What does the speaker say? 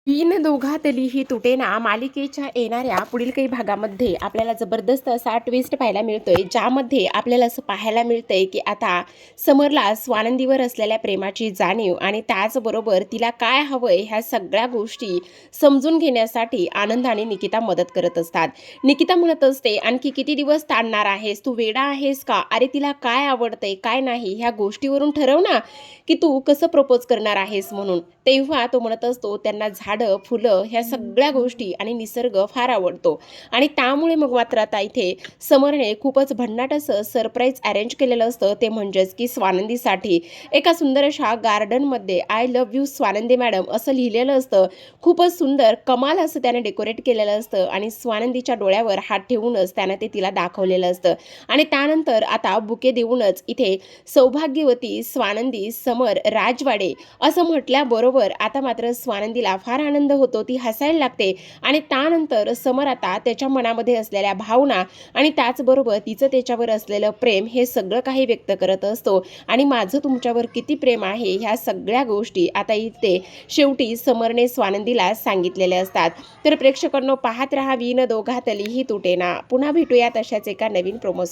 तीन दोघातलीही तुटेना मालिकेच्या येणाऱ्या पुढील काही भागामध्ये आपल्याला जबरदस्त असा ट्विस्ट पाहायला मिळतोय, ज्यामध्ये आपल्याला असं पाहायला मिळतंय की आता समरला स्वानंदीवर असलेल्या प्रेमाची जाणीव आणि त्याचबरोबर तिला काय हवंय ह्या सगळ्या गोष्टी समजून घेण्यासाठी आनंद आणि निकिता मदत करत असतात. निकिता म्हणत असते, आणखी किती दिवस ताणणार आहेस, तू वेडा आहेस का? अरे तिला काय आवडतंय काय नाही ह्या गोष्टीवरून ठरव ना की तू कसं प्रपोज करणार आहेस म्हणून. तेव्हा तो म्हणत असतो, त्यांना झाडं, फुलं ह्या सगळ्या गोष्टी आणि निसर्ग फार आवडतो आणि त्यामुळे मग मात्र आता इथे समरने खूपच भन्नाट असं सरप्राईज अरेंज केलेलं असतं. ते म्हणजेच की स्वानंदीसाठी एका सुंदर अशा गार्डनमध्ये I love you Swanandi madam असं लिहिलेलं असतं. खूपच सुंदर कमाल असं त्याने डेकोरेट केलेलं असतं आणि स्वानंदीच्या डोळ्यावर हात ठेवूनच त्यानं ते तिला दाखवलेलं असतं आणि त्यानंतर आता बुके देऊनच इथे सौभाग्यवती स्वानंदी समर राजवाडे असं म्हटल्याबरोबर आता मात्र स्वानंदीला फार आनंद होतो. ती हसायला लागते आणि त्यानंतर समर आता त्याच्या मनामध्ये असलेल्या भावना आणि त्याचबरोबर तिचं त्याच्यावर असलेलं प्रेम हे सगळं काही व्यक्त करत असतो आणि माझं तुमच्यावर किती प्रेम आहे ह्या सगळ्या गोष्टी आता इथे शेवटी समरने स्वानंदीला सांगितलेल्या असतात. तर प्रेक्षकांनो, पाहत रहा विण दोघातलीही तुटेना. पुन्हा भेटूयात अशाच एका नवीन प्रोमो